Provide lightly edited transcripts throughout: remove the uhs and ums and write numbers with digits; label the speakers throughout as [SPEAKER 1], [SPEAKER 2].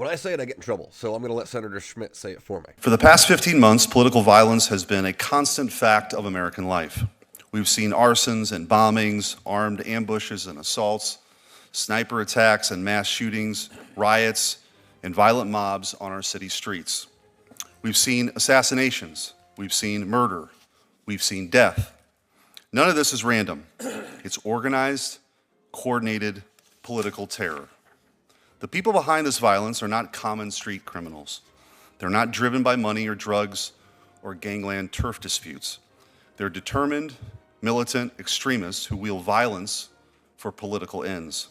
[SPEAKER 1] When I say it, I get in trouble, so I'm going to let Senator Schmitt say it for me.
[SPEAKER 2] For the past 15 months, political violence has been a constant fact of American life. We've seen arsons and bombings, armed ambushes and assaults, sniper attacks and mass shootings, riots, and violent mobs on our city streets. We've seen assassinations, we've seen murder, we've seen death. None of this is random. It's organized, coordinated political terror. The people behind this violence are not common street criminals. They're not driven by money or drugs or gangland turf disputes. They're determined, militant extremists who wield violence for political ends.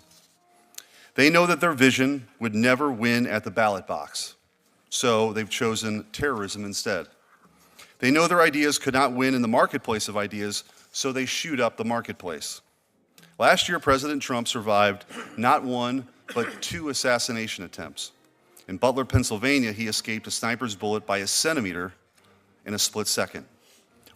[SPEAKER 2] They know that their vision would never win at the ballot box, so they've chosen terrorism instead. They know their ideas could not win in the marketplace of ideas, so they shoot up the marketplace. Last year, President Trump survived not one, but 2 assassination attempts. In Butler, Pennsylvania, he escaped a sniper's bullet by a centimeter in a split second.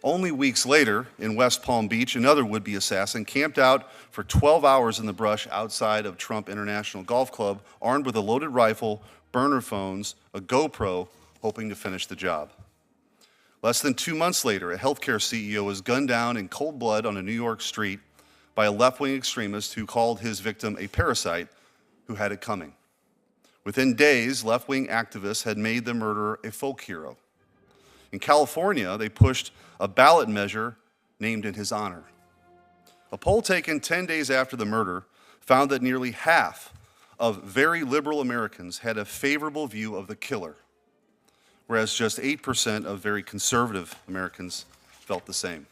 [SPEAKER 2] Only weeks later, in West Palm Beach, another would-be assassin camped out for 12 hours in the brush outside of Trump International Golf Club, armed with a loaded rifle, burner phones, a GoPro, hoping to finish the job. Less than 2 months later, a healthcare CEO was gunned down in cold blood on a New York street by a left-wing extremist who called his victim a parasite who had it coming. Within days, left-wing activists had made the murderer a folk hero. In California, they pushed a ballot measure named in his honor. A poll taken 10 days after the murder found that nearly half of very liberal Americans had a favorable view of the killer, whereas just 8% of very conservative Americans felt the same.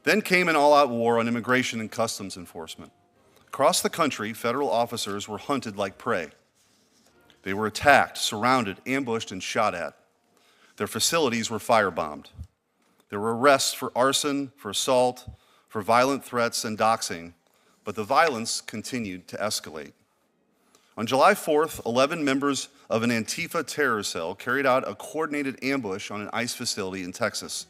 [SPEAKER 2] Then came an all-out war on immigration and customs enforcement. Across the country, federal officers were hunted like prey. They were attacked, surrounded, ambushed, and shot at. Their facilities were firebombed. There were arrests for arson, for assault, for violent threats and doxing, but the violence continued to escalate. On July 4th, 11 members of an Antifa terror cell carried out a coordinated ambush on an ICE facility in Texas.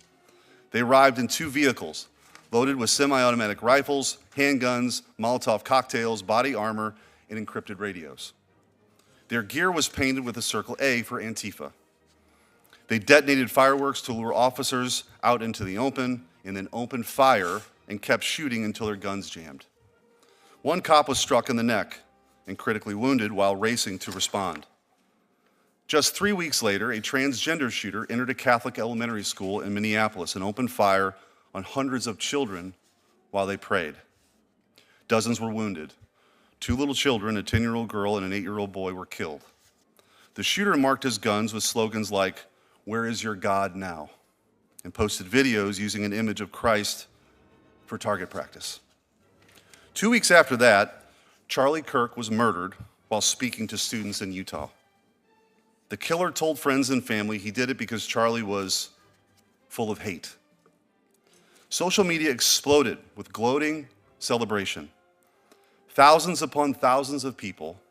[SPEAKER 2] They arrived in 2 vehicles, loaded with semi-automatic rifles, handguns, Molotov cocktails, body armor, and encrypted radios. Their gear was painted with a circle A for Antifa. They detonated fireworks to lure officers out into the open, and then opened fire and kept shooting until their guns jammed. One cop was struck in the neck and critically wounded while racing to respond. Just 3 weeks later, a transgender shooter entered a Catholic elementary school in Minneapolis and opened fire on hundreds of children while they prayed. Dozens were wounded. 2 little children, a 10-year-old girl and an 8-year-old boy, were killed. The shooter marked his guns with slogans like, "Where is your God now?" and posted videos using an image of Christ for target practice. 2 weeks after that, Charlie Kirk was murdered while speaking to students in Utah. The killer told friends and family he did it because Charlie was full of hate. Social media exploded with gloating celebration. Thousands upon thousands of people,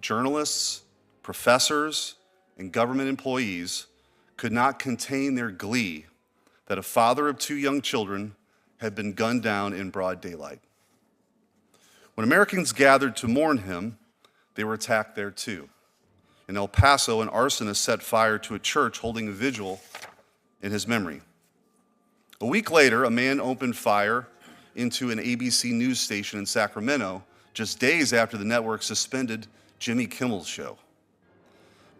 [SPEAKER 2] journalists, professors, and government employees could not contain their glee that a father of 2 young children had been gunned down in broad daylight. When Americans gathered to mourn him, they were attacked there too. In El Paso, an arsonist set fire to a church holding a vigil in his memory. A week later, a man opened fire into an ABC news station in Sacramento, just days after the network suspended Jimmy Kimmel's show.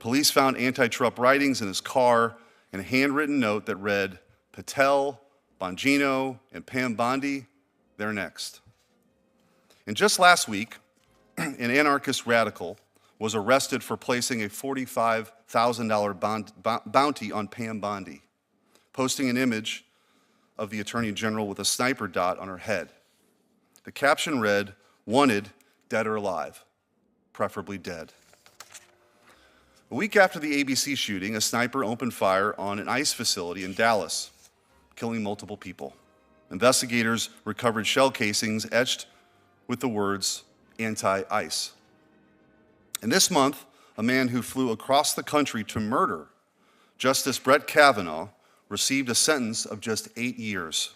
[SPEAKER 2] Police found anti-Trump writings in his car and a handwritten note that read, "Patel, Bongino, and Pam Bondi, they're next." And just last week, an anarchist radical was arrested for placing a $45,000 bounty on Pam Bondi, posting an image of the Attorney General with a sniper dot on her head. The caption read, "Wanted, dead or alive, preferably dead." A week after the ABC shooting, a sniper opened fire on an ICE facility in Dallas, killing multiple people. Investigators recovered shell casings etched with the words, "Anti-ICE." And this month, a man who flew across the country to murder Justice Brett Kavanaugh received a sentence of just 8 years.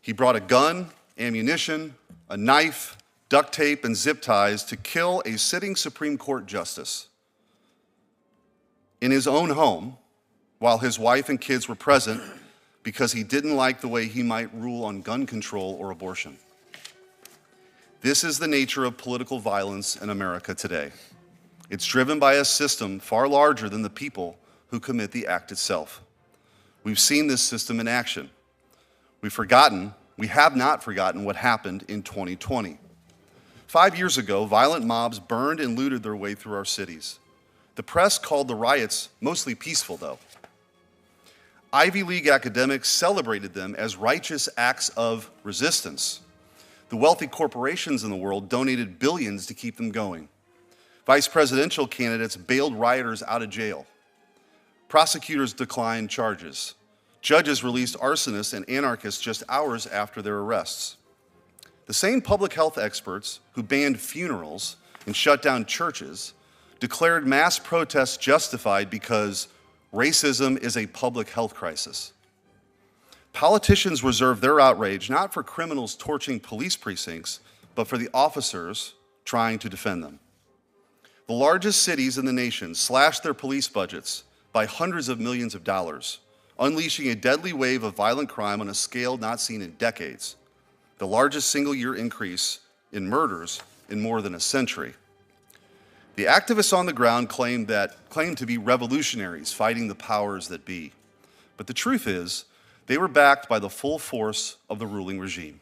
[SPEAKER 2] He brought a gun, ammunition, a knife, duct tape, and zip ties to kill a sitting Supreme Court justice in his own home while his wife and kids were present because he didn't like the way he might rule on gun control or abortion. This is the nature of political violence in America today. It's driven by a system far larger than the people who commit the act itself. We've seen this system in action. We have not forgotten what happened in 2020. 5 years ago, violent mobs burned and looted their way through our cities. The press called the riots mostly peaceful, though. Ivy League academics celebrated them as righteous acts of resistance. The wealthy corporations in the world donated billions to keep them going. Vice presidential candidates bailed rioters out of jail. Prosecutors declined charges. Judges released arsonists and anarchists just hours after their arrests. The same public health experts who banned funerals and shut down churches declared mass protests justified because racism is a public health crisis. Politicians reserve their outrage not for criminals torching police precincts, but for the officers trying to defend them. The largest cities in the nation slashed their police budgets by hundreds of millions of dollars, unleashing a deadly wave of violent crime on a scale not seen in decades, the largest single-year increase in murders in more than a century. The activists on the ground claimed to be revolutionaries fighting the powers that be. But the truth is, they were backed by the full force of the ruling regime.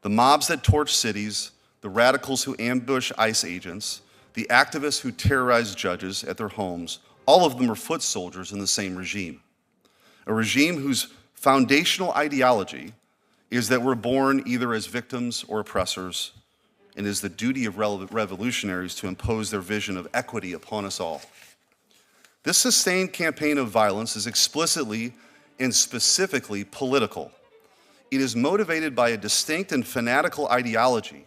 [SPEAKER 2] The mobs that torch cities, the radicals who ambush ICE agents, the activists who terrorize judges at their homes, all of them are foot soldiers in the same regime. A regime whose foundational ideology is that we're born either as victims or oppressors, and it is the duty of revolutionaries to impose their vision of equity upon us all. This sustained campaign of violence is explicitly and specifically political. It is motivated by a distinct and fanatical ideology,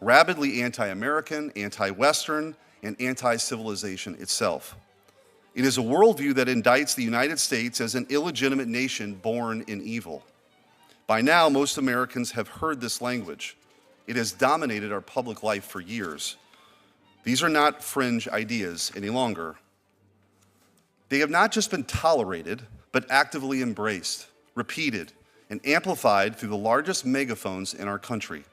[SPEAKER 2] rabidly anti-American, anti-Western, and anti-civilization itself. It is a worldview that indicts the United States as an illegitimate nation born in evil. By now, most Americans have heard this language. It has dominated our public life for years. These are not fringe ideas any longer. They have not just been tolerated, but actively embraced, repeated, and amplified through the largest megaphones in our country.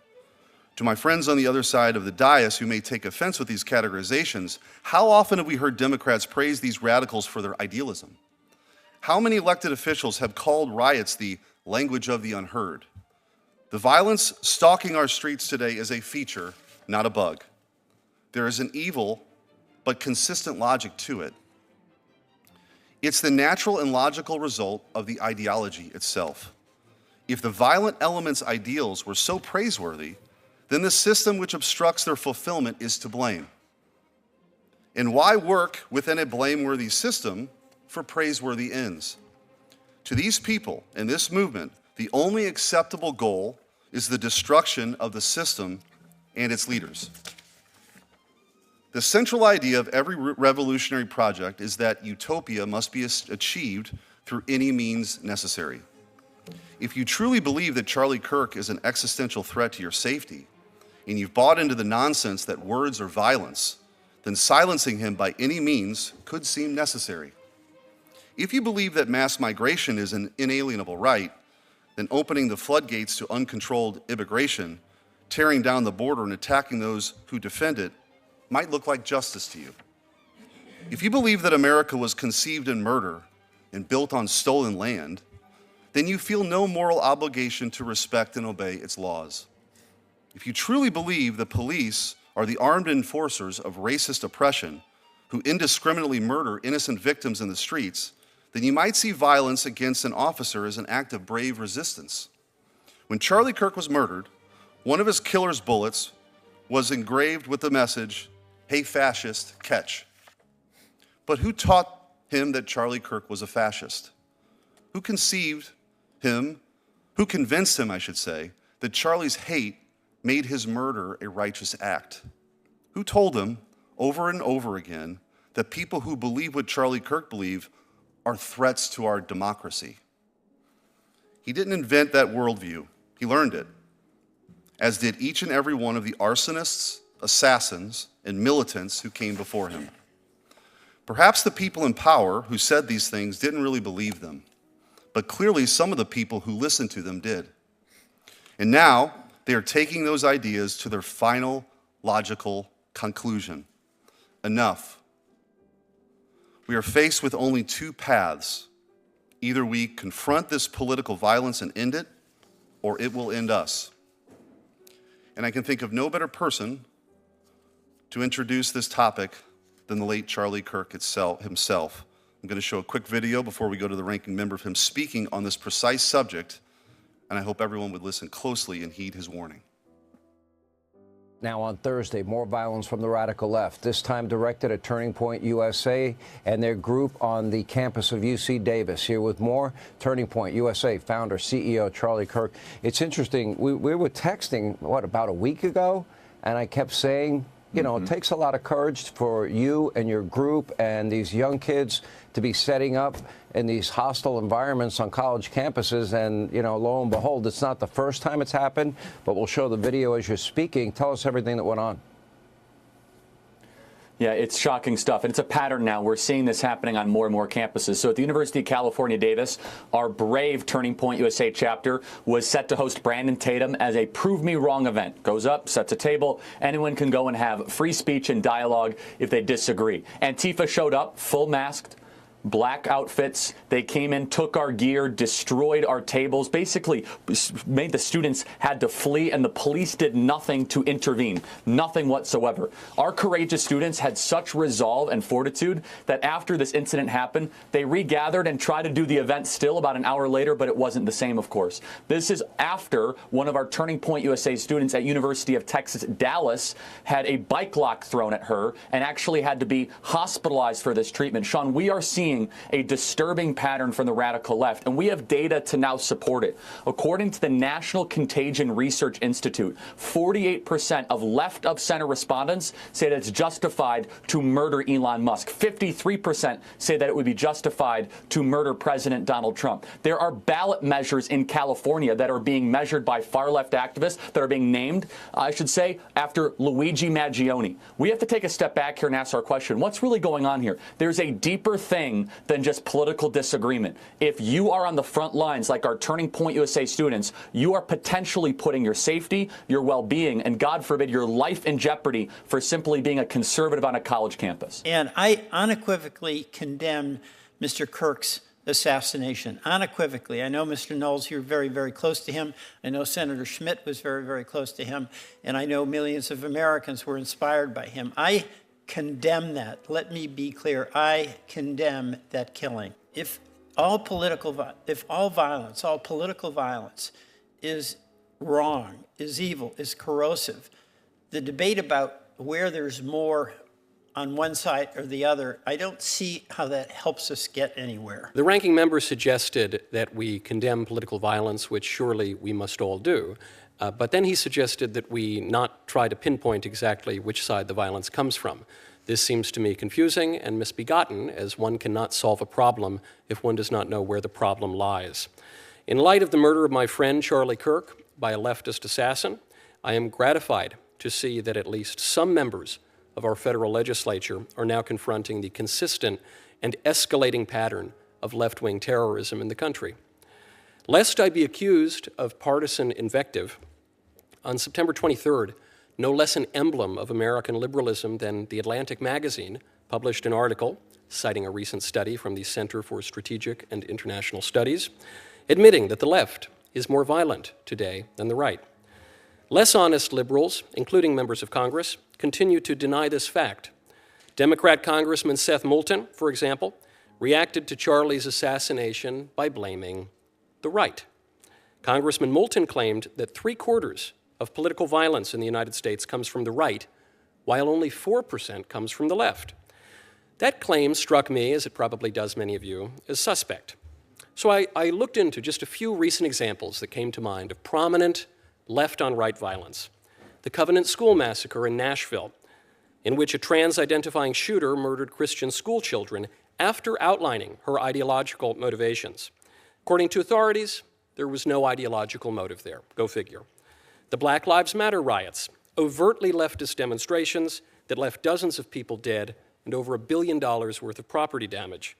[SPEAKER 2] To my friends on the other side of the dais who may take offense with these categorizations, how often have we heard Democrats praise these radicals for their idealism? How many elected officials have called riots the language of the unheard? The violence stalking our streets today is a feature, not a bug. There is an evil but consistent logic to it. It's the natural and logical result of the ideology itself. If the violent elements' ideals were so praiseworthy, then the system which obstructs their fulfillment is to blame. And why work within a blameworthy system for praiseworthy ends? To these people in this movement, the only acceptable goal is the destruction of the system and its leaders. The central idea of every revolutionary project is that utopia must be achieved through any means necessary. If you truly believe that Charlie Kirk is an existential threat to your safety, and you've bought into the nonsense that words are violence, then silencing him by any means could seem necessary. If you believe that mass migration is an inalienable right, then opening the floodgates to uncontrolled immigration, tearing down the border and attacking those who defend it might look like justice to you. If you believe that America was conceived in murder and built on stolen land, then you feel no moral obligation to respect and obey its laws. If you truly believe the police are the armed enforcers of racist oppression who indiscriminately murder innocent victims in the streets, then you might see violence against an officer as an act of brave resistance. When Charlie Kirk was murdered, one of his killer's bullets was engraved with the message, "Hey fascist, catch." But who taught him that Charlie Kirk was a fascist? Who convinced him, I should say, that Charlie's hate made his murder a righteous act? Who told him over and over again that people who believe what Charlie Kirk believed are threats to our democracy? He didn't invent that worldview. He learned it. as did each and every one of the arsonists, assassins, and militants who came before him. Perhaps the people in power who said these things didn't really believe them, but clearly some of the people who listened to them did. And now they are taking those ideas to their final logical conclusion. Enough. We are faced with only two paths. Either we confront this political violence and end it, or it will end us. And I can think of no better person to introduce this topic than the late Charlie Kirk himself. I'm going to show a quick video before we go to the ranking member of him speaking on this precise subject, and I hope everyone would listen closely and heed his warning.
[SPEAKER 3] Now on Thursday, more violence from the radical left, this time directed at Turning Point USA and their group on the campus of UC Davis. Here with more, Turning Point USA founder, CEO Charlie Kirk. It's interesting, we were texting, about a week ago, and I kept saying, you know, it takes a lot of courage for you and your group and these young kids to be setting up in these hostile environments on college campuses. And, you know, lo and behold, it's not the first time it's happened, but we'll show the video as you're speaking. Tell us everything that went on.
[SPEAKER 4] Yeah, it's shocking stuff, and it's a pattern now. We're seeing this happening on more and more campuses. So at the University of California, Davis, our brave Turning Point USA chapter was set to host Brandon Tatum as a Prove Me Wrong event. Goes up, sets a table. Anyone can go and have free speech and dialogue if they disagree. Antifa showed up, full masked, black outfits. They came in, took our gear, destroyed our tables, basically made the students had to flee, and the police did nothing to intervene, nothing whatsoever. Our courageous students had such resolve and fortitude that after this incident happened, they regathered and tried to do the event still about an hour later, but it wasn't the same, of course. This is after one of our Turning Point USA students at University of Texas, Dallas, had a bike lock thrown at her and actually had to be hospitalized for this treatment. Sean, we are seeing a disturbing pattern from the radical left, and we have data to now support it. According to the National Contagion Research Institute, 48% of left-of-center respondents say that it's justified to murder Elon Musk. 53% say that it would be justified to murder President Donald Trump. There are ballot measures in California that are being measured by far-left activists that are being named, I should say, after Luigi Maggioni. We have to take a step back here and ask our question, what's really going on here? There's a deeper thing than just political disagreement. If you are on the front lines like our Turning Point USA students, you are potentially putting your safety, your well-being, and God forbid, your life in jeopardy for simply being a conservative on a college campus.
[SPEAKER 5] And I unequivocally condemn Mr. Kirk's assassination, unequivocally. I know Mr. Knowles, you're very, very close to him. I know Senator Schmitt was very, very close to him. And I know millions of Americans were inspired by him. I condemn that. Let me be clear. I condemn that killing. If all political violence is wrong, is evil, is corrosive, the debate about where there's more on one side or the other, I don't see how that helps us get anywhere.
[SPEAKER 6] The ranking member suggested that we condemn political violence, which surely we must all do. But then he suggested that we not try to pinpoint exactly which side the violence comes from. This seems to me confusing and misbegotten, as one cannot solve a problem if one does not know where the problem lies. In light of the murder of my friend Charlie Kirk by a leftist assassin, I am gratified to see that at least some members of our federal legislature are now confronting the consistent and escalating pattern of left-wing terrorism in the country. Lest I be accused of partisan invective, on September 23rd, no less an emblem of American liberalism than The Atlantic magazine published an article citing a recent study from the Center for Strategic and International Studies, admitting that the left is more violent today than the right. Less honest liberals, including members of Congress, continue to deny this fact. Democrat Congressman Seth Moulton, for example, reacted to Charlie's assassination by blaming the right. Congressman Moulton claimed that 3/4 of political violence in the United States comes from the right, while only 4% comes from the left. That claim struck me, as it probably does many of you, as suspect. So I looked into just a few recent examples that came to mind of prominent left-on-right violence. The Covenant School Massacre in Nashville, in which a trans-identifying shooter murdered Christian school children after outlining her ideological motivations. According to authorities, there was no ideological motive there. Go figure. the Black Lives Matter riots, overtly leftist demonstrations that left dozens of people dead and over $1 billion worth of property damage.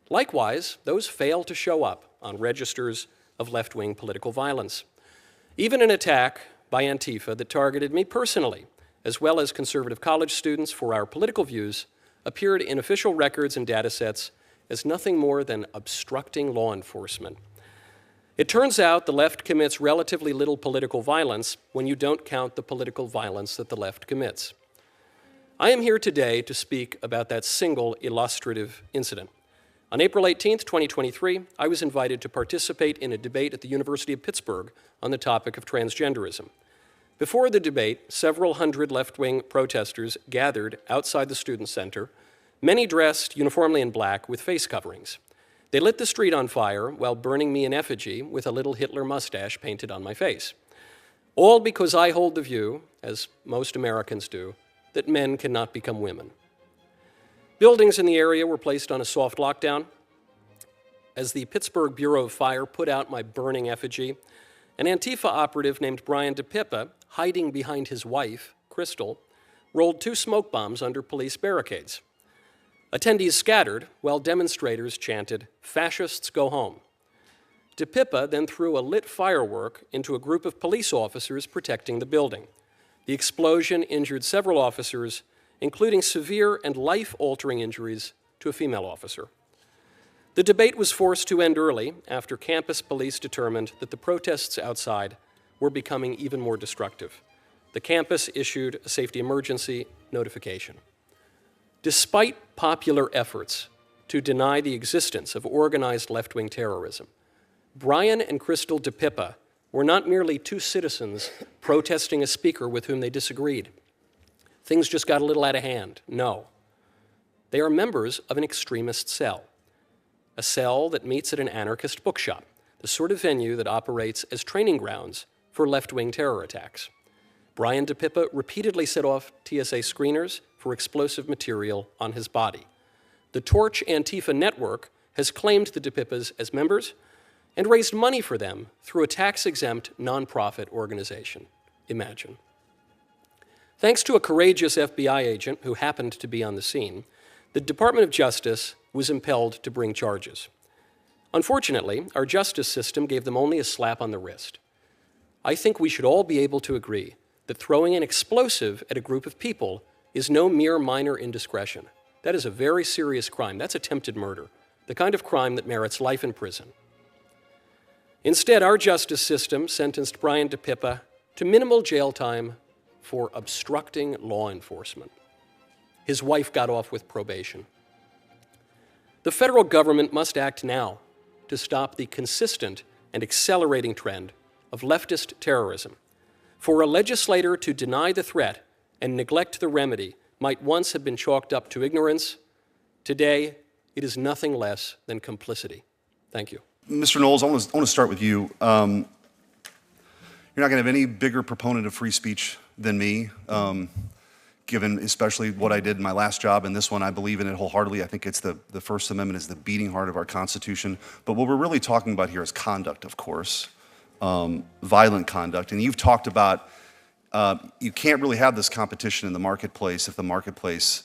[SPEAKER 6] Likewise, those fail to show up on registers of left-wing political violence. Even an attack by Antifa that targeted me personally, as well as conservative college students for our political views, appeared in official records and data sets as nothing more than obstructing law enforcement. It turns out the left commits relatively little political violence when you don't count the political violence that the left commits. I am here today to speak about that single illustrative incident. On April 18, 2023, I was invited to participate in a debate at the University of Pittsburgh on the topic of transgenderism. Before the debate, several hundred left-wing protesters gathered outside the Student Center, many dressed uniformly in black with face coverings. They lit the street on fire while burning me in effigy with a little Hitler mustache painted on my face. All because I hold the view, as most Americans do, that men cannot become women. Buildings in the area were placed on a soft lockdown. As the Pittsburgh Bureau of Fire put out my burning effigy, an Antifa operative named Brian DePippa, hiding behind his wife, Crystal, rolled 2 smoke bombs under police barricades. Attendees scattered while demonstrators chanted, "Fascists go home." DePippa then threw a lit firework into a group of police officers protecting the building. The explosion injured several officers, including severe and life-altering injuries to a female officer. The debate was forced to end early after campus police determined that the protests outside were becoming even more destructive. The campus issued a safety emergency notification. Despite popular efforts to deny the existence of organized left-wing terrorism, Brian and Crystal DePippa were not merely 2 citizens protesting a speaker with whom they disagreed. Things just got a little out of hand. No. They are members of an extremist cell, a cell that meets at an anarchist bookshop, the sort of venue that operates as training grounds for left-wing terror attacks. Brian DePippa repeatedly set off TSA screeners for explosive material on his body. The Torch Antifa network has claimed the DePippas as members and raised money for them through a tax-exempt nonprofit organization. Imagine. Thanks to a courageous FBI agent who happened to be on the scene, the Department of Justice was impelled to bring charges. Unfortunately, our justice system gave them only a slap on the wrist. I think we should all be able to agree that throwing an explosive at a group of people is no mere minor indiscretion. That is a very serious crime. That's attempted murder, the kind of crime that merits life in prison. Instead, our justice system sentenced Brian DePippa to minimal jail time for obstructing law enforcement. His wife got off with probation. The federal government must act now to stop the consistent and accelerating trend of leftist terrorism. For a legislator to deny the threat and neglect the remedy might once have been chalked up to ignorance. Today, it is nothing less than complicity. Thank you.
[SPEAKER 2] Mr. Knowles, I want to start with you. You're not going to have any bigger proponent of free speech than me, given especially what I did in my last job and this one. I believe in it wholeheartedly. I think it's the First Amendment is the beating heart of our Constitution. But what we're really talking about here is conduct, of course, violent conduct. And you've talked about you can't really have this competition in the marketplace if the marketplace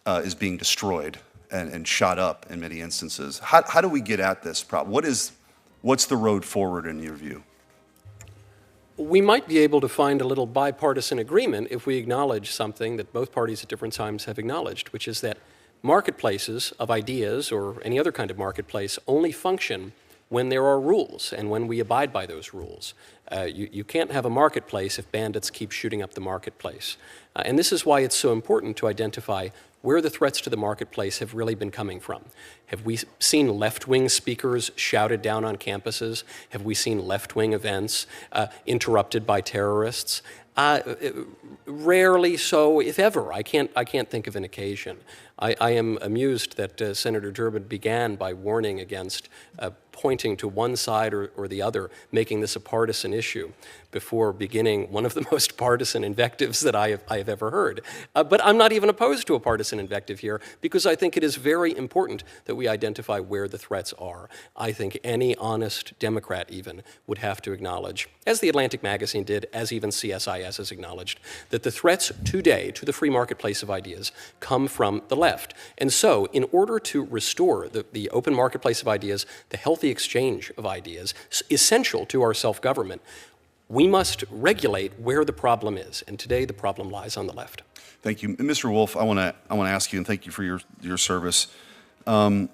[SPEAKER 2] is being destroyed and shot up in many instances. How do we get at this problem? What's the road forward in your view?
[SPEAKER 6] We might be able to find a little bipartisan agreement if we acknowledge something that both parties at different times have acknowledged, which is that marketplaces of ideas or any other kind of marketplace only function when there are rules and when we abide by those rules. You can't have a marketplace if bandits keep shooting up the marketplace. And this is why it's so important to identify where the threats to the marketplace have really been coming from. Have we seen left-wing speakers shouted down on campuses? Have we seen left-wing events interrupted by terrorists? Rarely so, if ever. I can't think of an occasion. I am amused that Senator Durbin began by warning against pointing to one side or the other, making this a partisan issue, before beginning one of the most partisan invectives that I have ever heard. But I'm not even opposed to a partisan invective here, because I think it is very important that we identify where the threats are. I think any honest Democrat even would have to acknowledge, as the Atlantic magazine did, as even CSIS has acknowledged, that the threats today to the free marketplace of ideas come from the left. And so, in order to restore the open marketplace of ideas, the healthy exchange of ideas, essential to our self-government, we must regulate where the problem is. And today, the problem lies on the left.
[SPEAKER 2] Thank you. Mr. Wolf, I want to ask you, and thank you for your service. A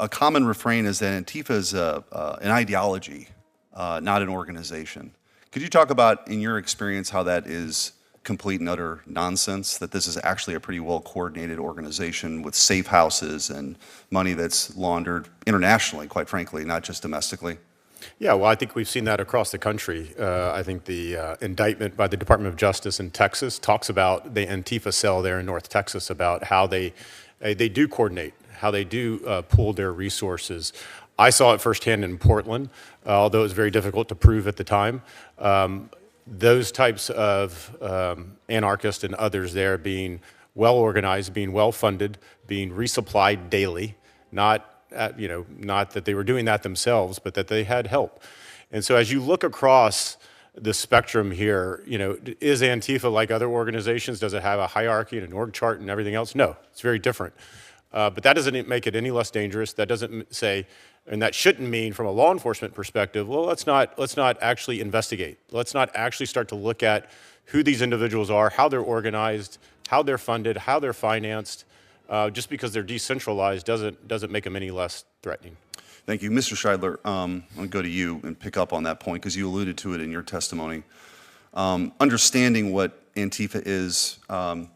[SPEAKER 2] common refrain is that Antifa is an ideology, not an organization. Could you talk about, in your experience, how that is complete and utter nonsense, that this is actually a pretty well-coordinated organization with safe houses and money that's laundered internationally, quite frankly, not just domestically?
[SPEAKER 7] Yeah, well, I think we've seen that across the country. I think the indictment by the Department of Justice in Texas talks about the Antifa cell there in North Texas, about how they do coordinate, how they do pool their resources. I saw it firsthand in Portland, although it was very difficult to prove at the time. Those types of anarchists and others there being well organized, being well funded, being resupplied daily, not that they were doing that themselves, but that they had help. And so as you look across the spectrum here, is Antifa like other organizations? Does it have a hierarchy and an org chart and everything else? No, it's very different. But that doesn't make it any less dangerous. That doesn't say, and that shouldn't mean from a law enforcement perspective, well, let's not actually investigate. Let's not actually start to look at who these individuals are, how they're organized, how they're funded, how they're financed. Just because they're decentralized doesn't make them any less threatening.
[SPEAKER 2] Thank you. Mr. Scheidler, I'm going to go to you and pick up on that point because you alluded to it in your testimony. Understanding what Antifa is and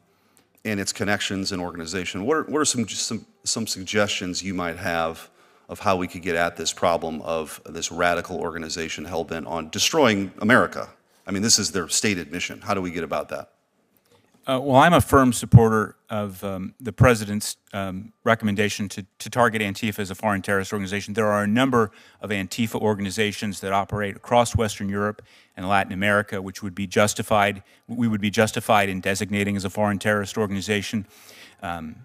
[SPEAKER 2] its connections and organization, what are some suggestions you might have of how we could get at this problem of this radical organization hell-bent on destroying America? I mean, this is their stated mission. How do we get about that?
[SPEAKER 8] Well, I'm a firm supporter of the President's recommendation to target Antifa as a foreign terrorist organization. There are a number of Antifa organizations that operate across Western Europe and Latin America, which would be justified, we would be justified in designating as a foreign terrorist organization.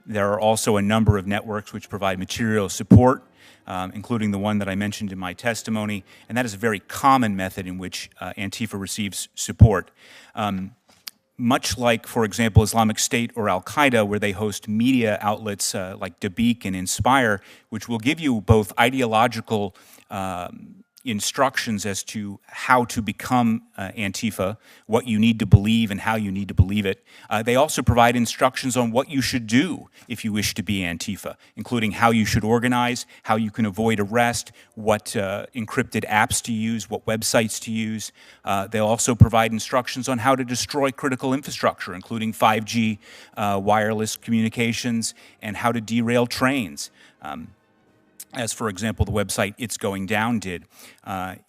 [SPEAKER 8] There are also a number of networks which provide material support, including the one that I mentioned in my testimony, and that is a very common method in which Antifa receives support. Much like, for example, Islamic State or Al-Qaeda, where they host media outlets like Dabiq and Inspire, which will give you both ideological instructions as to how to become Antifa, what you need to believe and how you need to believe it. They also provide instructions on what you should do if you wish to be Antifa, including how you should organize, how you can avoid arrest, what encrypted apps to use, what websites to use. They'll also provide instructions on how to destroy critical infrastructure, including 5G wireless communications, and how to derail trains. As, for example, the website It's Going Down did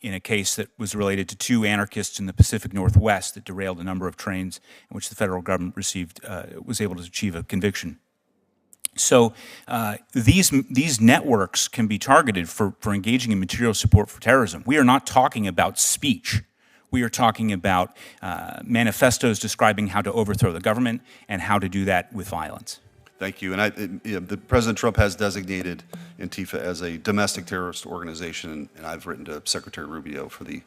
[SPEAKER 8] in a case that was related to two anarchists in the Pacific Northwest that derailed a number of trains in which the federal government was able to achieve a conviction. So these networks can be targeted for engaging in material support for terrorism. We are not talking about speech. We are talking about manifestos describing how to overthrow the government and how to do that with violence.
[SPEAKER 2] Thank you. And President Trump has designated Antifa as a domestic terrorist organization, and I've written to Secretary Rubio for the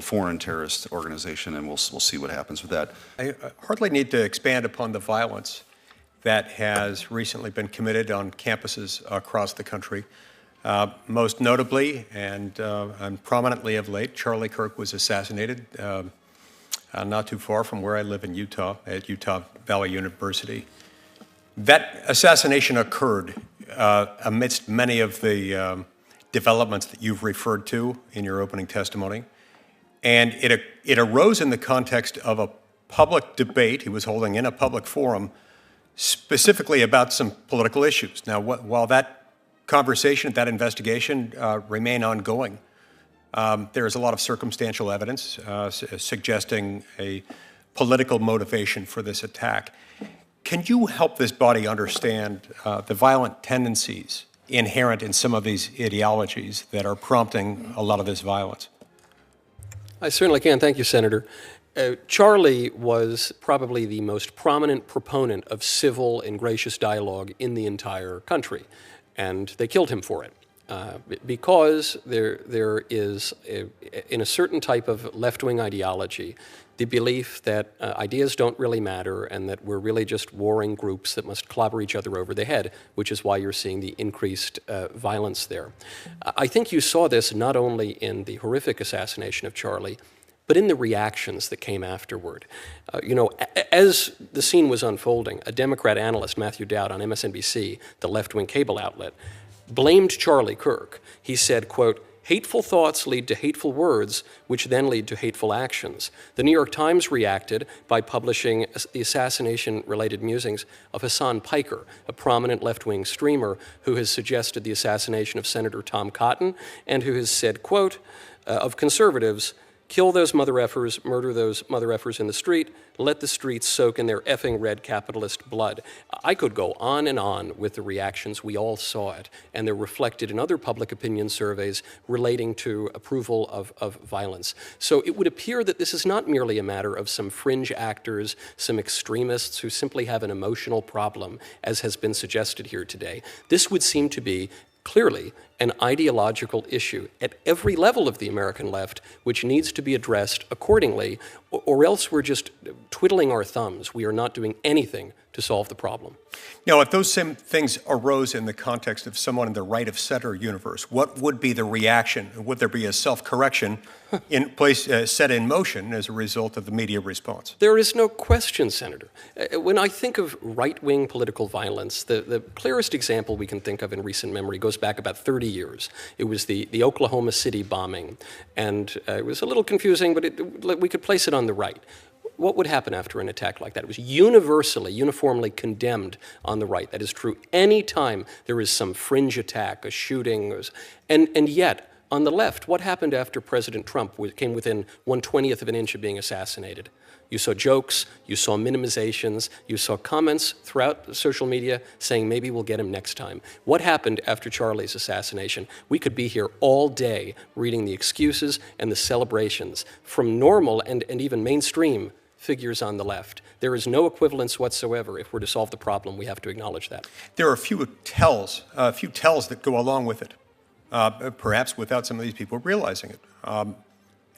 [SPEAKER 2] foreign terrorist organization, and we'll see what happens with that.
[SPEAKER 9] I hardly need to expand upon the violence that has recently been committed on campuses across the country. Most notably and prominently of late, Charlie Kirk was assassinated not too far from where I live in Utah, at Utah Valley University. That assassination occurred amidst many of the developments that you've referred to in your opening testimony. And it arose in the context of a public debate he was holding in a public forum, specifically about some political issues. Now, while that conversation, that investigation remain ongoing, there is a lot of circumstantial evidence suggesting a political motivation for this attack. Can you help this body understand the violent tendencies inherent in some of these ideologies that are prompting a lot of this violence?
[SPEAKER 6] I certainly can. Thank you, Senator. Charlie was probably the most prominent proponent of civil and gracious dialogue in the entire country, and they killed him for it. Because there is, in a certain type of left-wing ideology, the belief that ideas don't really matter and that we're really just warring groups that must clobber each other over the head, which is why you're seeing the increased violence there. I think you saw this not only in the horrific assassination of Charlie, but in the reactions that came afterward. As the scene was unfolding, a Democrat analyst, Matthew Dowd, on MSNBC, the left-wing cable outlet, blamed Charlie Kirk. He said, quote, "Hateful thoughts lead to hateful words, which then lead to hateful actions." The New York Times reacted by publishing the assassination-related musings of Hassan Piker, a prominent left-wing streamer who has suggested the assassination of Senator Tom Cotton and who has said, quote, of conservatives, "Kill those mother effers, murder those mother effers in the street, let the streets soak in their effing red capitalist blood." I could go on and on with the reactions. We all saw it, and they're reflected in other public opinion surveys relating to approval of violence. So it would appear that this is not merely a matter of some fringe actors, some extremists who simply have an emotional problem, as has been suggested here today. This would seem to be clearly an ideological issue at every level of the American left, which needs to be addressed accordingly, or else we're just twiddling our thumbs. We are not doing anything to solve the problem.
[SPEAKER 9] Now, if those same things arose in the context of someone in the right-of-center universe, what would be the reaction? Would there be a self-correction in place, set in motion as a result of the media response?
[SPEAKER 6] There is no question, Senator. When I think of right-wing political violence, the clearest example we can think of in recent memory goes back about 30 years. It was the Oklahoma City bombing, and it was a little confusing, but we could place it on the right. What would happen after an attack like that? It was uniformly condemned on the right. That is true any time there is some fringe attack, a shooting, and yet, on the left, what happened after President Trump came within 1/20th of an inch of being assassinated? You saw jokes, you saw minimizations, you saw comments throughout social media saying maybe we'll get him next time. What happened after Charlie's assassination? We could be here all day reading the excuses and the celebrations from normal and even mainstream figures on the left. There is no equivalence whatsoever. If we're to solve the problem, we have to acknowledge that.
[SPEAKER 9] There are a few tells that go along with it, perhaps without some of these people realizing it.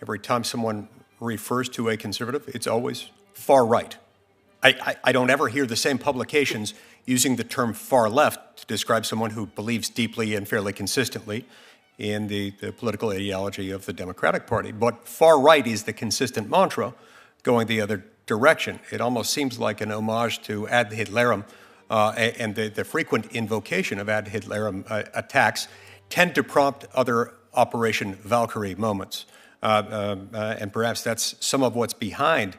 [SPEAKER 9] Every time someone refers to a conservative, it's always far right. I don't ever hear the same publications using the term far left to describe someone who believes deeply and fairly consistently in the political ideology of the Democratic Party. But far right is the consistent mantra going the other direction. It almost seems like an homage to ad Hitlerum, and the frequent invocation of ad Hitlerum attacks tend to prompt other Operation Valkyrie moments. And perhaps that's some of what's behind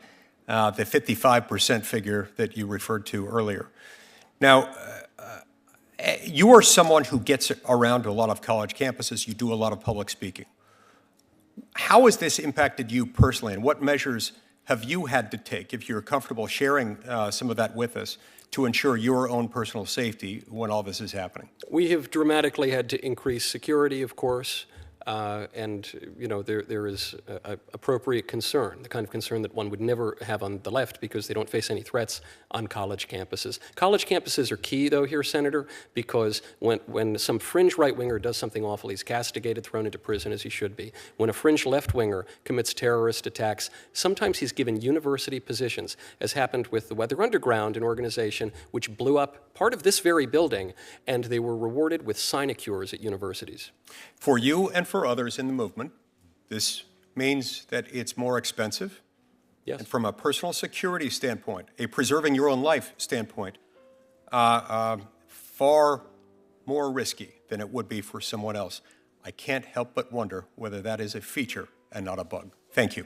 [SPEAKER 9] the 55% figure that you referred to earlier. Now, you are someone who gets around to a lot of college campuses. You do a lot of public speaking. How has this impacted you personally, and what measures have you had to take, if you're comfortable sharing some of that with us, to ensure your own personal safety when all this is happening?
[SPEAKER 6] We have dramatically had to increase security, of course. And there is appropriate concern, the kind of concern that one would never have on the left because they don't face any threats on college campuses. College campuses are key, though, here, Senator, because when some fringe right-winger does something awful, he's castigated, thrown into prison, as he should be. When a fringe left-winger commits terrorist attacks, sometimes he's given university positions, as happened with the Weather Underground, an organization which blew up part of this very building, and they were rewarded with sinecures at universities.
[SPEAKER 9] For you and for others in the movement, this means that it's more expensive.
[SPEAKER 6] Yes.
[SPEAKER 9] And from a personal security standpoint, a preserving your own life standpoint, far more risky than it would be for someone else. I can't help but wonder whether that is a feature and not a bug. Thank you.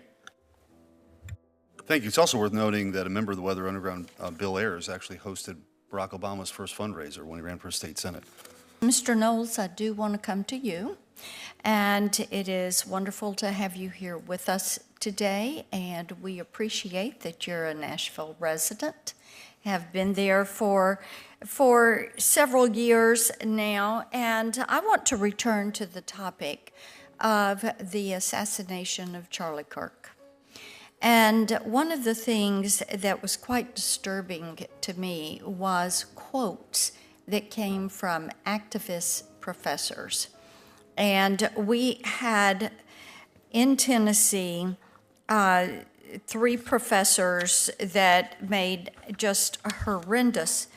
[SPEAKER 2] Thank you. It's also worth noting that a member of the Weather Underground, Bill Ayers, actually hosted Barack Obama's first fundraiser when he ran for state senate.
[SPEAKER 10] Mr. Knowles, I do want to come to you, and it is wonderful to have you here with us today, and we appreciate that you're a Nashville resident have been there for several years now, and I want to return to the topic of the assassination of Charlie Kirk. And one of the things that was quite disturbing to me was quotes that came from activist professors. And we had in Tennessee 3 professors that made just horrendous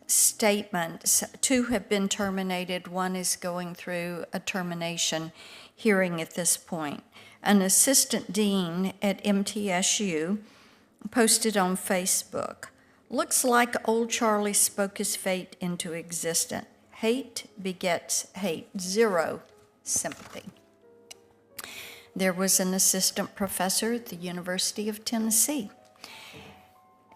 [SPEAKER 10] statements. 2 have been terminated. 1 is going through a termination hearing at this point. An assistant dean at MTSU posted on Facebook, "Looks like old Charlie spoke his fate into existence. Hate begets hate. Zero sympathy." There was an assistant professor at the University of Tennessee,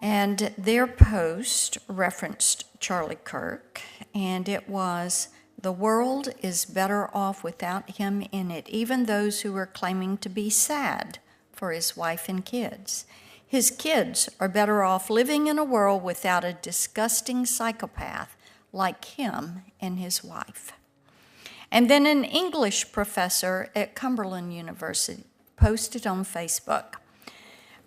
[SPEAKER 10] and their post referenced Charlie Kirk, and it was, "The world is better off without him in it, even those who are claiming to be sad for his wife and kids. His kids are better off living in a world without a disgusting psychopath like him and his wife." And then an English professor at Cumberland University posted on Facebook,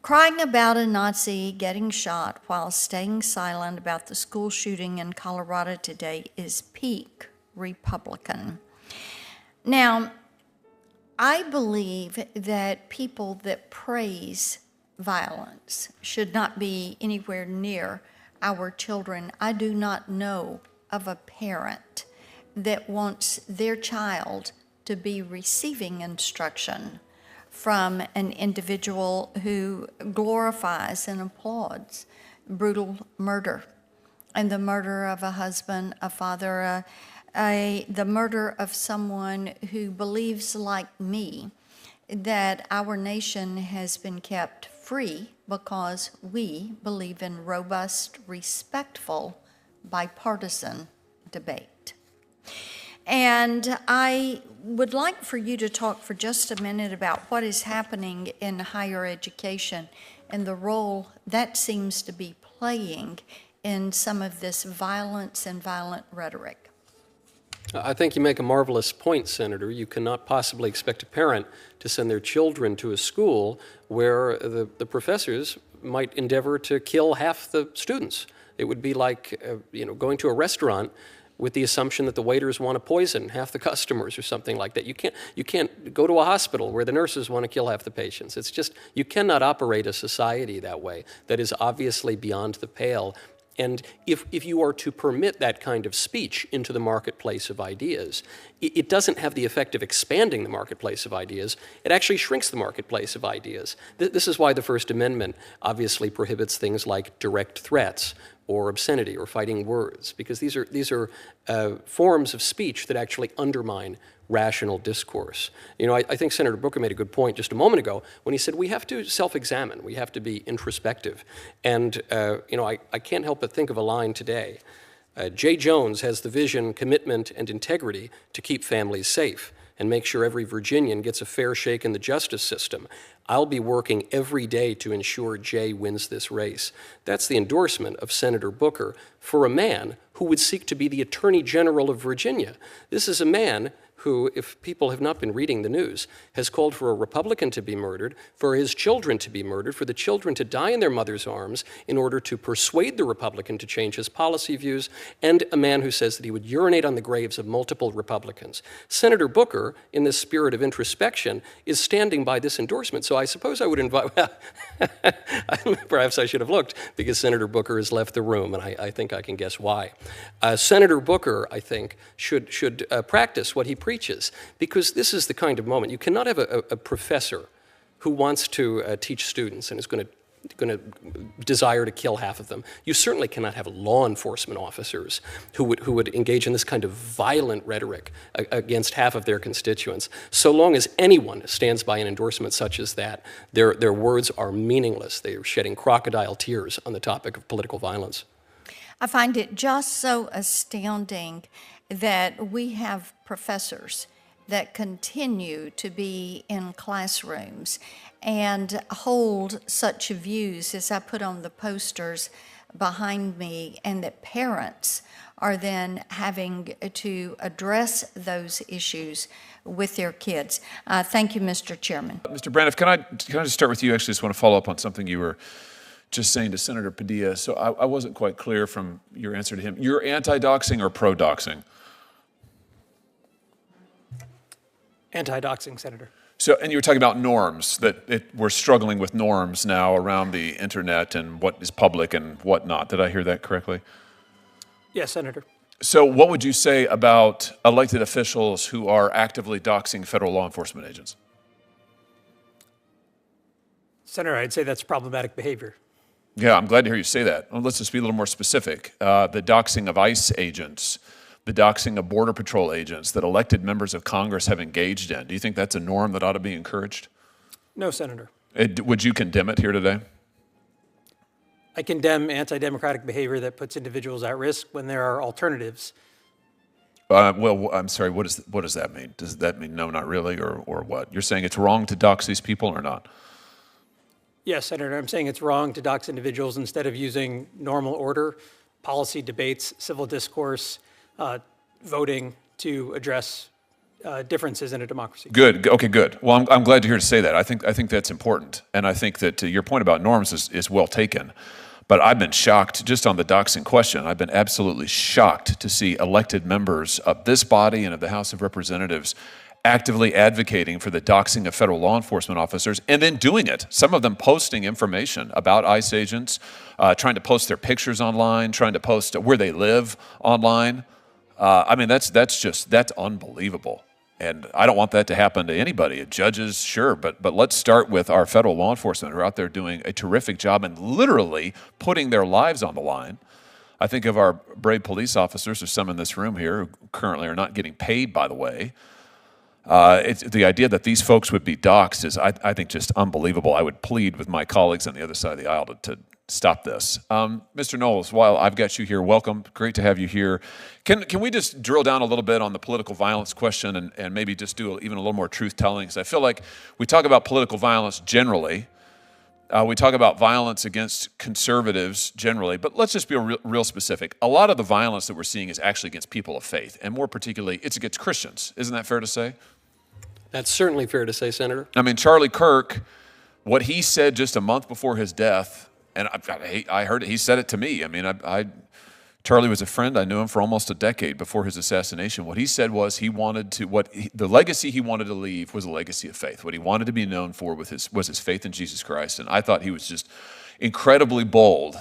[SPEAKER 10] "Crying about a Nazi getting shot while staying silent about the school shooting in Colorado today is peak Republican." Now, I believe that people that praise violence should not be anywhere near our children. I do not know of a parent that wants their child to be receiving instruction from an individual who glorifies and applauds brutal murder and the murder of a husband, a father, the murder of someone who believes, like me, that our nation has been kept free because we believe in robust, respectful, bipartisan debate. And I would like for you to talk for just a minute about what is happening in higher education and the role that seems to be playing in some of this violence and violent rhetoric.
[SPEAKER 6] I think you make a marvelous point, Senator. You cannot possibly expect a parent to send their children to a school where the professors might endeavor to kill half the students. It would be like going to a restaurant with the assumption that the waiters want to poison half the customers or something like that. You can't go to a hospital where the nurses want to kill half the patients. It's just, you cannot operate a society that way. That is obviously beyond the pale. And if you are to permit that kind of speech into the marketplace of ideas, it doesn't have the effect of expanding the marketplace of ideas. It actually shrinks the marketplace of ideas. This is why the First Amendment obviously prohibits things like direct threats or obscenity or fighting words, because these are forms of speech that actually undermine rational discourse. I think Senator Booker made a good point just a moment ago when he said we have to self-examine, we have to be introspective. And I can't help but think of a line today. Jay Jones has the vision, commitment, and integrity to keep families safe and make sure every Virginian gets a fair shake in the justice system. I'll be working every day to ensure Jay wins this race. That's the endorsement of Senator Booker for a man who would seek to be the Attorney General of Virginia. This is a man who, if people have not been reading the news, has called for a Republican to be murdered, for his children to be murdered, for the children to die in their mother's arms in order to persuade the Republican to change his policy views, and a man who says that he would urinate on the graves of multiple Republicans. Senator Booker, in this spirit of introspection, is standing by this endorsement. So I suppose I would invite, well, perhaps I should have looked, because Senator Booker has left the room, and I think I can guess why. Senator Booker, I think, should practice what he preaches, because this is the kind of moment. You cannot have a professor who wants to teach students and is going to desire to kill half of them. You certainly cannot have law enforcement officers who would engage in this kind of violent rhetoric against half of their constituents. So long as anyone stands by an endorsement such as that, their words are meaningless. They are shedding crocodile tears on the topic of political violence.
[SPEAKER 10] I find it just so astounding that we have professors that continue to be in classrooms and hold such views, as I put on the posters, behind me, and that parents are then having to address those issues with their kids. Thank you, Mr. Chairman.
[SPEAKER 11] Mr. Braniff, can I just start with you? Actually, just want to follow up on something you were just saying to Senator Padilla. So I wasn't quite clear from your answer to him. You're anti-doxing or pro-doxing?
[SPEAKER 6] Anti-doxing, Senator.
[SPEAKER 11] So, and you were talking about norms, that we're struggling with norms now around the internet and what is public and what not. Did I hear that correctly?
[SPEAKER 6] Yes, Senator.
[SPEAKER 11] So what would you say about elected officials who are actively doxing federal law enforcement agents?
[SPEAKER 6] Senator, I'd say that's problematic behavior.
[SPEAKER 11] Yeah, I'm glad to hear you say that. Well, let's just be a little more specific. The doxing of ICE agents, the doxing of Border Patrol agents that elected members of Congress have engaged in. Do you think that's a norm that ought to be encouraged?
[SPEAKER 6] No, Senator.
[SPEAKER 11] Would you condemn it here today?
[SPEAKER 6] I condemn anti-democratic behavior that puts individuals at risk when there are alternatives.
[SPEAKER 11] Well, I'm sorry, what does that mean? Does that mean no, not really, or what? You're saying it's wrong to dox these people or not?
[SPEAKER 6] Yes, Senator, I'm saying it's wrong to dox individuals instead of using normal order, policy debates, civil discourse, voting to address differences in a democracy.
[SPEAKER 11] Good. Okay, good. Well, I'm glad to hear you say that. I think that's important, and I think that your point about norms is well taken. But I've been shocked just on the doxing question. I've been absolutely shocked to see elected members of this body and of the House of Representatives actively advocating for the doxing of federal law enforcement officers and then doing it. Some of them posting information about ICE agents, trying to post their pictures online, trying to post where they live online. I mean, that's unbelievable. And I don't want that to happen to anybody. Judges, sure, but let's start with our federal law enforcement who are out there doing a terrific job and literally putting their lives on the line. I think of our brave police officers, there's some in this room here who currently are not getting paid, by the way. It's the idea that these folks would be doxxed is, I think, just unbelievable. I would plead with my colleagues on the other side of the aisle to stop this. Mr. Knowles, while I've got you here, welcome. Great to have you here. Can we just drill down a little bit on the political violence question and maybe just do even a little more truth-telling? Because I feel like we talk about political violence generally. We talk about violence against conservatives generally, but let's just be real specific. A lot of the violence that we're seeing is actually against people of faith, and more particularly, it's against Christians. Isn't that fair to say?
[SPEAKER 6] That's certainly fair to say, Senator.
[SPEAKER 11] I mean, Charlie Kirk, what he said just a month before his death, and I heard it, he said it to me. I mean, Charlie was a friend. I knew him for almost a decade before his assassination. What he said was the legacy he wanted to leave was a legacy of faith. What he wanted to be known for was his faith in Jesus Christ. And I thought he was just incredibly bold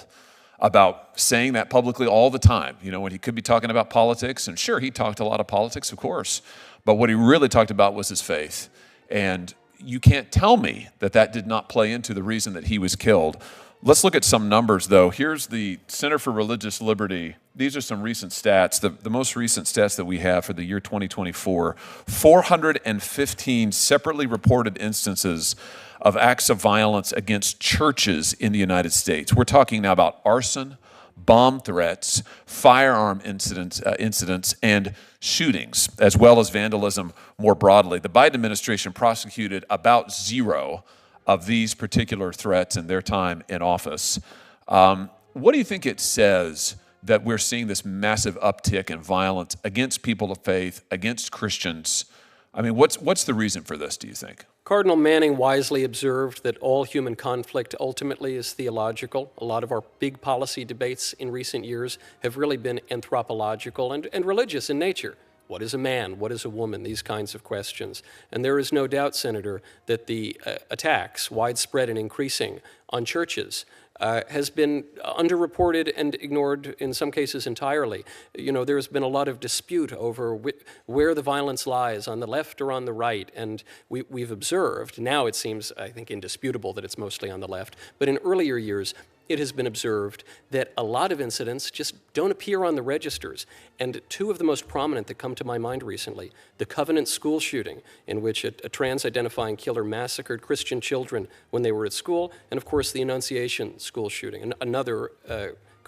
[SPEAKER 11] about saying that publicly all the time. You know, when he could be talking about politics, and sure, he talked a lot of politics, of course, but what he really talked about was his faith. And you can't tell me that did not play into the reason that he was killed. Let's look at some numbers, though. Here's the Center for Religious Liberty. These are some recent stats. The most recent stats that we have for the year 2024, 415 separately reported instances of acts of violence against churches in the United States. We're talking now about arson, bomb threats, firearm incidents, and shootings, as well as vandalism more broadly. The Biden administration prosecuted about 0 of these particular threats in their time in office. What do you think it says that we're seeing this massive uptick in violence against people of faith, against Christians? I mean, what's the reason for this, do you think?
[SPEAKER 6] Cardinal Manning wisely observed that all human conflict ultimately is theological. A lot of our big policy debates in recent years have really been anthropological and religious in nature. What is a man? What is a woman? These kinds of questions. And there is no doubt, Senator, that the attacks, widespread and increasing, on churches has been underreported and ignored in some cases entirely. You know, there's been a lot of dispute over where the violence lies, on the left or on the right, and we've observed, now it seems, I think, indisputable that it's mostly on the left, but in earlier years, it has been observed that a lot of incidents just don't appear on the registers. And 2 of the most prominent that come to my mind recently, the Covenant school shooting, in which a trans-identifying killer massacred Christian children when they were at school, and of course the Annunciation school shooting, another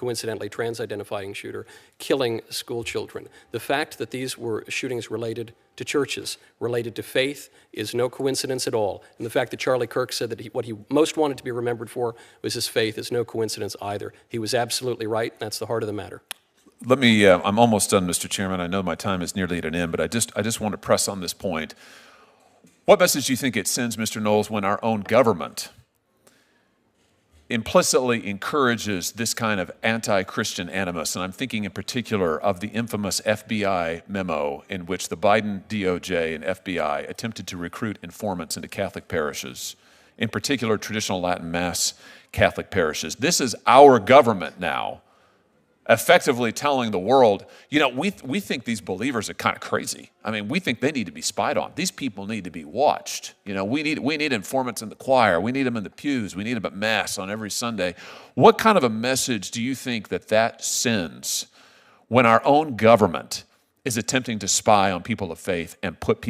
[SPEAKER 6] coincidentally trans-identifying shooter, killing school children. The fact that these were shootings related to churches, related to faith, is no coincidence at all. And the fact that Charlie Kirk said that what he most wanted to be remembered for was his faith is no coincidence either. He was absolutely right, and that's the heart of the matter.
[SPEAKER 11] Let me, I'm almost done, Mr. Chairman. I know my time is nearly at an end, but I just want to press on this point. What message do you think it sends, Mr. Knowles, when our own government implicitly encourages this kind of anti-Christian animus? And I'm thinking in particular of the infamous FBI memo in which the Biden DOJ and FBI attempted to recruit informants into Catholic parishes, in particular traditional Latin Mass Catholic parishes. This is our government now effectively telling the world, you know, we think these believers are kind of crazy. I mean, we think they need to be spied on. These people need to be watched. You know, we need informants in the choir. We need them in the pews. We need them at Mass on every Sunday. What kind of a message do you think that sends when our own government is attempting to spy on people of faith and put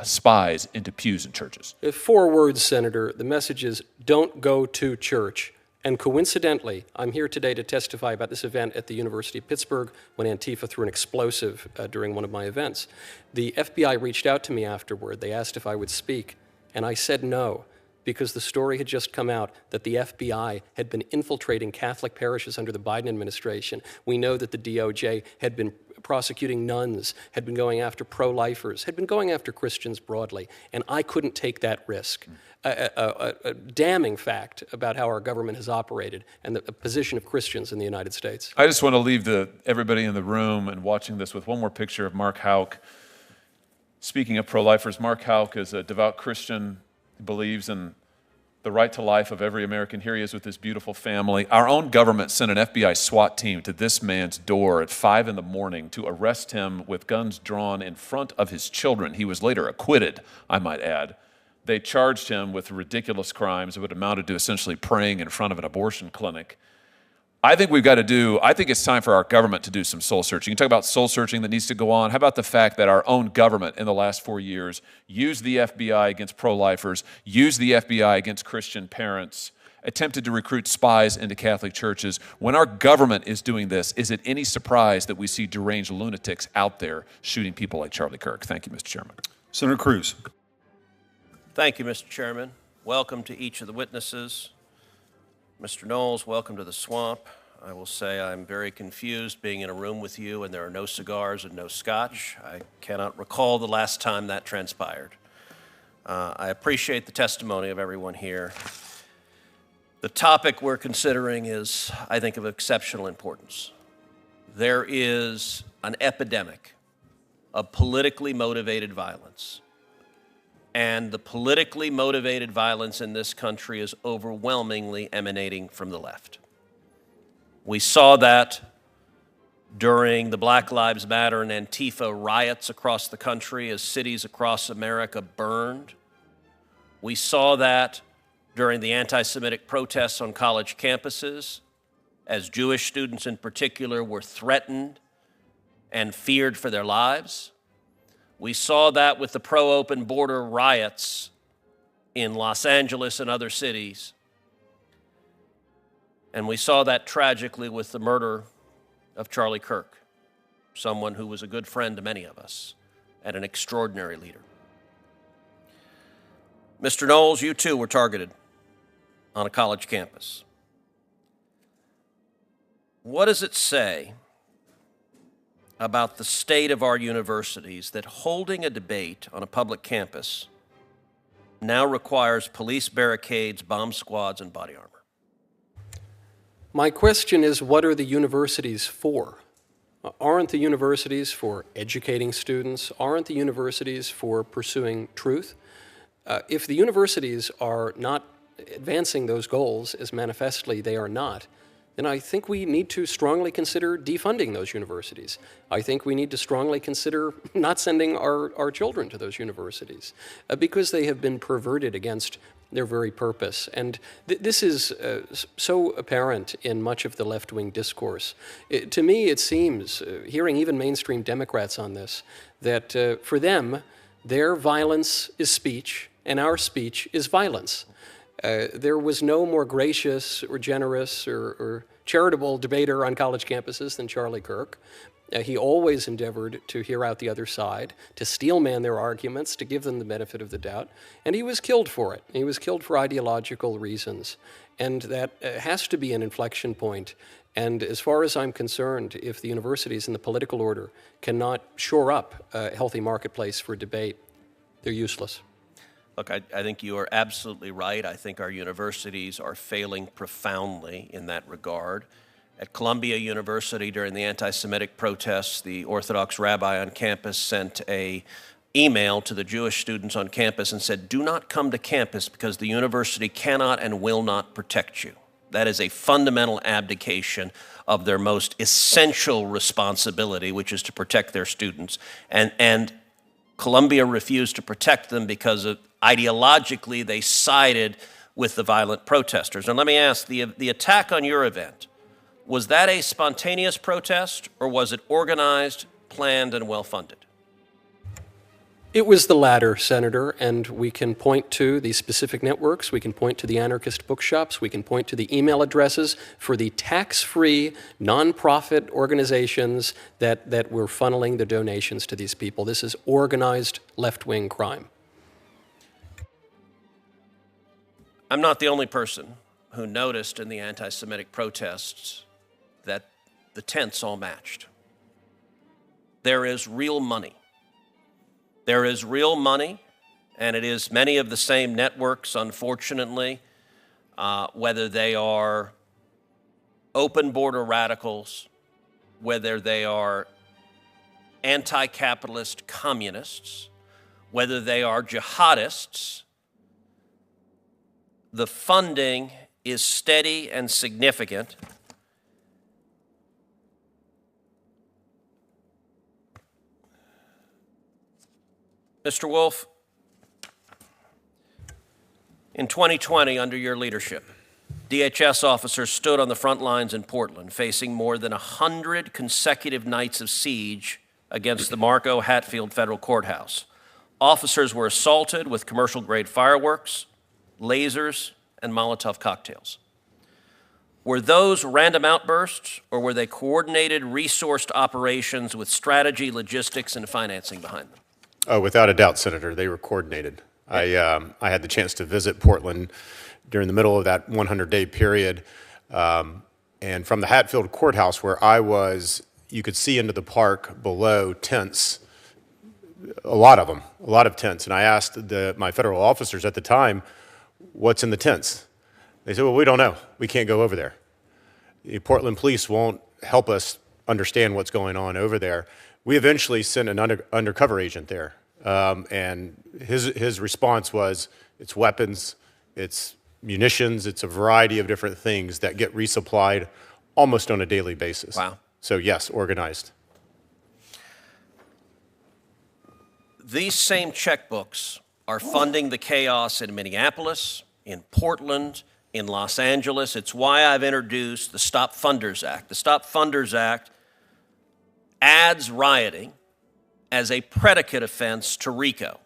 [SPEAKER 11] spies into pews in churches?
[SPEAKER 6] 4 words, Senator. The message is, don't go to church. And coincidentally, I'm here today to testify about this event at the University of Pittsburgh when Antifa threw an explosive during one of my events. The FBI reached out to me afterward. They asked if I would speak, and I said no, because the story had just come out that the FBI had been infiltrating Catholic parishes under the Biden administration. We know that the DOJ had been prosecuting nuns, had been going after pro-lifers, had been going after Christians broadly, and I couldn't take that risk. A damning fact about how our government has operated and the position of Christians in the United States.
[SPEAKER 11] I just want to leave everybody in the room and watching this with one more picture of Mark Houck. Speaking of pro-lifers, Mark Houck is a devout Christian, believes in the right to life of every American. Here he is with his beautiful family. Our own government sent an FBI SWAT team to this man's door at 5 in the morning to arrest him with guns drawn in front of his children. He was later acquitted, I might add. They charged him with ridiculous crimes that would amounted to essentially praying in front of an abortion clinic. I think it's time for our government to do some soul searching. You talk about soul searching that needs to go on. How about the fact that our own government in the last 4 years used the FBI against pro-lifers, used the FBI against Christian parents, attempted to recruit spies into Catholic churches? When our government is doing this, is it any surprise that we see deranged lunatics out there shooting people like Charlie Kirk? Thank you, Mr. Chairman.
[SPEAKER 2] Senator Cruz.
[SPEAKER 12] Thank you, Mr. Chairman. Welcome to each of the witnesses. Mr. Knowles, welcome to the swamp. I will say I'm very confused being in a room with you and there are no cigars and no scotch. I cannot recall the last time that transpired. I appreciate the testimony of everyone here. The topic we're considering is, I think, of exceptional importance. There is an epidemic of politically motivated violence. And the politically motivated violence in this country is overwhelmingly emanating from the left. We saw that during the Black Lives Matter and Antifa riots across the country as cities across America burned. We saw that during the anti-Semitic protests on college campuses, as Jewish students in particular were threatened and feared for their lives. We saw that with the pro-open border riots in Los Angeles and other cities. And we saw that tragically with the murder of Charlie Kirk, someone who was a good friend to many of us and an extraordinary leader. Mr. Knowles, you too were targeted on a college campus. What does it say about the state of our universities that holding a debate on a public campus now requires police barricades, bomb squads, and body armor?
[SPEAKER 6] My question is, what are the universities for? Aren't the universities for educating students? Aren't the universities for pursuing truth? If the universities are not advancing those goals, as manifestly they are not, then I think we need to strongly consider defunding those universities. I think we need to strongly consider not sending our children to those universities because they have been perverted against their very purpose. And this is so apparent in much of the left-wing discourse. To me, it seems, hearing even mainstream Democrats on this, that for them, their violence is speech and our speech is violence. There was no more gracious or generous or charitable debater on college campuses than Charlie Kirk. He always endeavored to hear out the other side, to steelman their arguments, to give them the benefit of the doubt, and he was killed for it. He was killed for ideological reasons, and that has to be an inflection point. And as far as I'm concerned, if the universities and the political order cannot shore up a healthy marketplace for debate, they're useless.
[SPEAKER 12] Look, I think you are absolutely right. I think our universities are failing profoundly in that regard. At Columbia University during the anti-Semitic protests, the Orthodox rabbi on campus sent an email to the Jewish students on campus and said, "Do not come to campus because the university cannot and will not protect you." That is a fundamental abdication of their most essential responsibility, which is to protect their students. And Columbia refused to protect them because ideologically they sided with the violent protesters. And let me ask, the attack on your event, was that a spontaneous protest, or was it organized, planned, and well-funded?
[SPEAKER 6] It was the latter, Senator, and we can point to the specific networks, we can point to the anarchist bookshops, we can point to the email addresses for the tax-free, nonprofit organizations that were funneling the donations to these people. This is organized left-wing crime.
[SPEAKER 12] I'm not the only person who noticed in the anti-Semitic protests that the tents all matched. There is real money. There is real money, and it is many of the same networks, unfortunately, whether they are open border radicals, whether they are anti-capitalist communists, whether they are jihadists. The funding is steady and significant. Mr. Wolf, in 2020, under your leadership, DHS officers stood on the front lines in Portland, facing more than 100 consecutive nights of siege against the Mark O. Hatfield Federal Courthouse. Officers were assaulted with commercial-grade fireworks, lasers, and Molotov cocktails. Were those random outbursts, or were they coordinated, resourced operations with strategy, logistics, and financing behind them?
[SPEAKER 7] Oh, without a doubt, Senator, they were coordinated. I had the chance to visit Portland during the middle of that 100-day period, and from the Hatfield Courthouse where I was, you could see into the park below tents, a lot of them, a lot of tents. And I asked my federal officers at the time, what's in the tents? They said, well, we don't know. We can't go over there. The Portland police won't help us understand what's going on over there. We eventually sent an undercover agent there, and his response was, it's weapons, it's munitions, it's a variety of different things that get resupplied almost on a daily basis.
[SPEAKER 12] Wow.
[SPEAKER 7] So yes, organized.
[SPEAKER 12] These same checkbooks are funding the chaos in Minneapolis, in Portland, in Los Angeles. It's why I've introduced the Stop Funders Act. The Stop Funders Act adds rioting as a predicate offense to RICO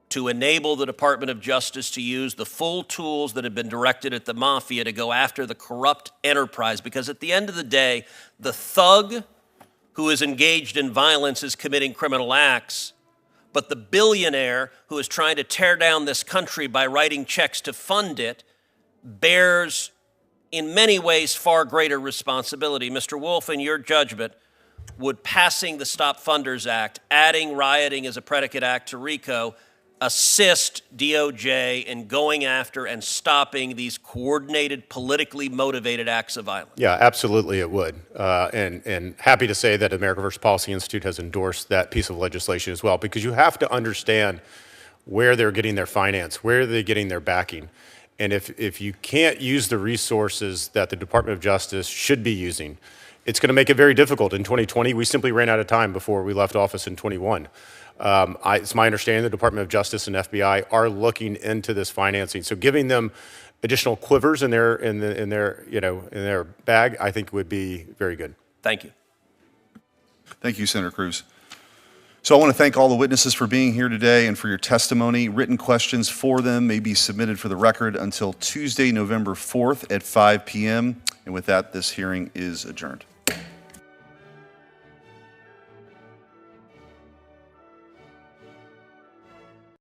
[SPEAKER 12] to enable the Department of Justice to use the full tools that have been directed at the mafia to go after the corrupt enterprise. Because at the end of the day, the thug who is engaged in violence is committing criminal acts, but the billionaire who is trying to tear down this country by writing checks to fund it bears, in many ways, far greater responsibility. Mr. Wolf, in your judgment, would passing the Stop Funders Act, adding rioting as a predicate act to RICO, assist DOJ in going after and stopping these coordinated, politically motivated acts of violence?
[SPEAKER 7] Yeah, absolutely it would. And happy to say that America First Policy Institute has endorsed that piece of legislation as well, because you have to understand where they're getting their finance, where they're getting their backing. And if you can't use the resources that the Department of Justice should be using, it's going to make it very difficult. In 2020, we simply ran out of time before we left office in 21. It's my understanding the Department of Justice and FBI are looking into this financing. So giving them additional quivers in their bag, I think would be very good.
[SPEAKER 12] Thank you.
[SPEAKER 2] Thank you, Senator Cruz. So I want to thank all the witnesses for being here today and for your testimony. Written questions for them may be submitted for the record until Tuesday, November 4th at 5 p.m. And with that, this hearing is adjourned.